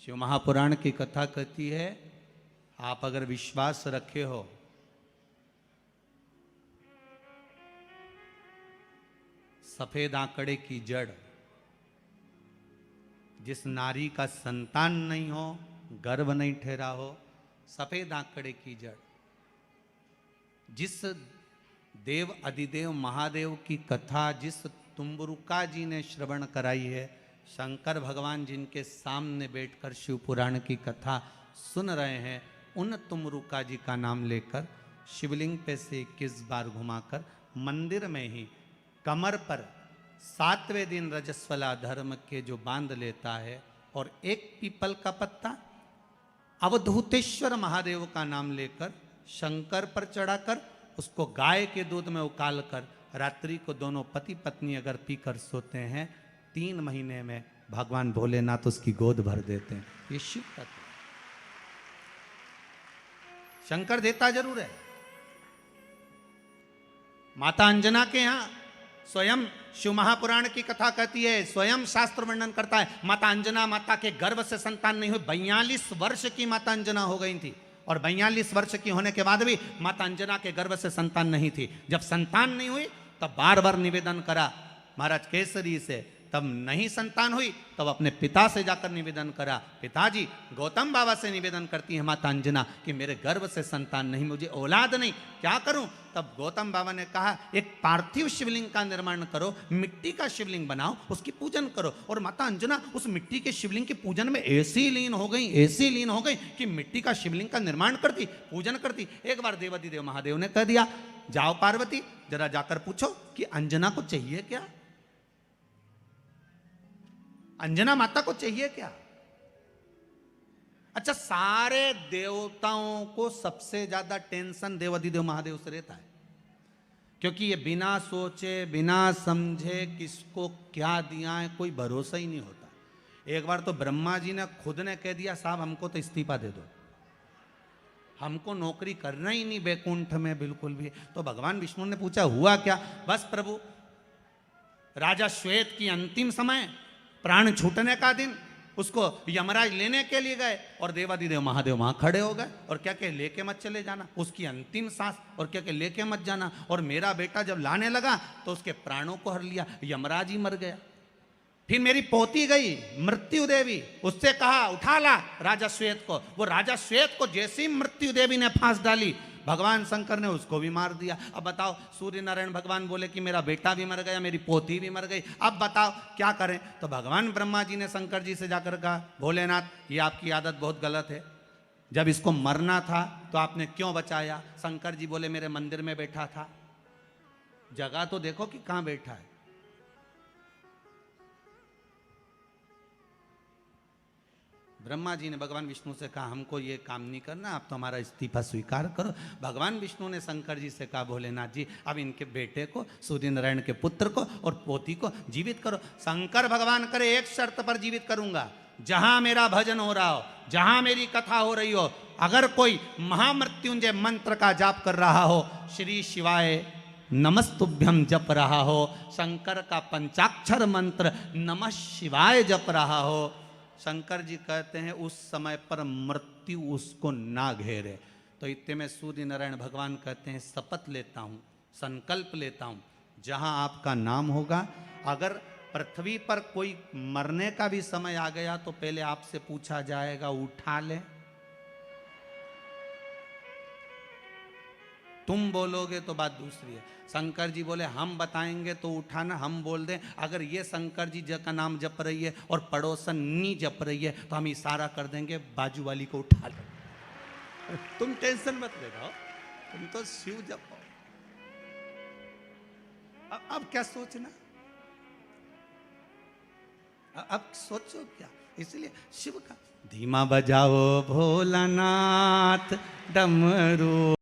शिव महापुराण की कथा कहती है, आप अगर विश्वास रखे हो सफेद आंकड़े की जड़, जिस नारी का संतान नहीं हो, गर्भ नहीं ठहरा हो, सफेद आंकड़े की जड़, जिस देव अधिदेव महादेव की कथा जिस तुम्बरुका जी ने श्रवण कराई है, शंकर भगवान जिनके सामने बैठकर शिव पुराण की कथा सुन रहे हैं, उन तुम्बरुका जी का नाम लेकर शिवलिंग पे से 21 बार घुमाकर मंदिर में ही कमर पर 7वें दिन रजस्वला धर्म के जो बांध लेता है और एक पीपल का पत्ता अवधूतेश्वर महादेव का नाम लेकर शंकर पर चढ़ाकर उसको गाय के दूध में उकाल कर रात्रि को दोनों पति पत्नी अगर पीकर सोते हैं, 3 महीने में भगवान भोलेनाथ उसकी गोद भर देते हैं। ये शिव कथा, शंकर देता जरूर है। माता अंजना के यहां स्वयं शिव महापुराण की कथा कहती है, स्वयं शास्त्र वर्णन करता है, माता अंजना माता के गर्भ से संतान नहीं हुई। 42 वर्ष की माता अंजना हो गई थी और 42 वर्ष की होने के बाद भी माता अंजना के गर्भ से संतान नहीं थी। जब संतान नहीं हुई तब बार बार निवेदन करा महाराज केसरी से, तब नहीं संतान हुई तब अपने पिता से जाकर निवेदन करा, पिताजी गौतम बाबा से निवेदन करती है माता अंजना कि मेरे गर्भ से संतान नहीं, मुझे औलाद नहीं, क्या करूं? तब गौतम बाबा ने कहा एक पार्थिव शिवलिंग का निर्माण करो, मिट्टी का शिवलिंग बनाओ, उसकी पूजन करो। और माता अंजना उस मिट्टी के शिवलिंग के पूजन में ऐसी लीन हो गई कि मिट्टी का शिवलिंग का निर्माण करती, पूजन करती। एक बार देवाधिदेव महादेव ने कह दिया, जाओ पार्वती जरा जाकर पूछो कि अंजना को चाहिए क्या, अंजना माता को चाहिए क्या। अच्छा, सारे देवताओं को सबसे ज्यादा टेंशन देवाधिदेव महादेव से रहता है, क्योंकि ये बिना सोचे बिना समझे किसको क्या दिया है कोई भरोसा ही नहीं होता। एक बार तो ब्रह्मा जी ने खुद ने कह दिया, साहब हमको तो इस्तीफा दे दो, हमको नौकरी करना ही नहीं बैकुंठ में बिल्कुल भी। तो भगवान विष्णु ने पूछा हुआ क्या? बस प्रभु, राजा श्वेत की अंतिम समय, प्राण छूटने का दिन, उसको यमराज लेने के लिए गए और देवाधिदेव महादेव वहां खड़े हो गए और क्या क्या लेके मत चले जाना, उसकी अंतिम सांस, और क्या क्या लेके मत जाना। और मेरा बेटा जब लाने लगा तो उसके प्राणों को हर लिया, यमराज ही मर गया। फिर मेरी पोती गई मृत्यु देवी, उससे कहा उठा ला राजा श्वेत को, वो राजा श्वेत को जैसी मृत्यु देवी ने फांस डाली, भगवान शंकर ने उसको भी मार दिया। अब बताओ, सूर्य नारायण भगवान बोले कि मेरा बेटा भी मर गया, मेरी पोती भी मर गई, अब बताओ क्या करें? तो भगवान ब्रह्मा जी ने शंकर जी से जाकर कहा, भोलेनाथ ये आपकी आदत बहुत गलत है, जब इसको मरना था तो आपने क्यों बचाया? शंकर जी बोले मेरे मंदिर में बैठा था, जगह तो देखो कि कहां बैठा है। ब्रह्मा जी ने भगवान विष्णु से कहा हमको ये काम नहीं करना, आप तो हमारा इस्तीफा स्वीकार करो। भगवान विष्णु ने शंकर जी से कहा, भोलेनाथ जी अब इनके बेटे को, सूर्य नारायण के पुत्र को और पोती को जीवित करो। शंकर भगवान करे एक शर्त पर जीवित करूंगा, जहां मेरा भजन हो रहा हो, जहां मेरी कथा हो रही हो, अगर कोई महामृत्युंजय मंत्र का जाप कर रहा हो, श्री शिवाय नमस्तुभ्यम जप रहा हो, शंकर का पंचाक्षर मंत्र नमः शिवाय जप रहा हो, शंकर जी कहते हैं उस समय पर मृत्यु उसको ना घेरे। तो इतने में सूर्य नारायण भगवान कहते हैं शपथ लेता हूं, संकल्प लेता हूं, जहां आपका नाम होगा, अगर पृथ्वी पर कोई मरने का भी समय आ गया तो पहले आपसे पूछा जाएगा उठा ले, तुम बोलोगे तो बात दूसरी है। शंकर जी बोले हम बताएंगे तो उठाना, हम बोल दें अगर ये शंकर जी का नाम जप रही है और पड़ोसन नहीं जप रही है तो हम इशारा कर देंगे बाजू वाली को उठा लो। तुम टेंशन मत ले रहो, तुम तो शिव जपो। अब क्या सोचना, अब सोचो क्या, इसलिए शिव का धीमा बजाओ भोलानाथ डमरू।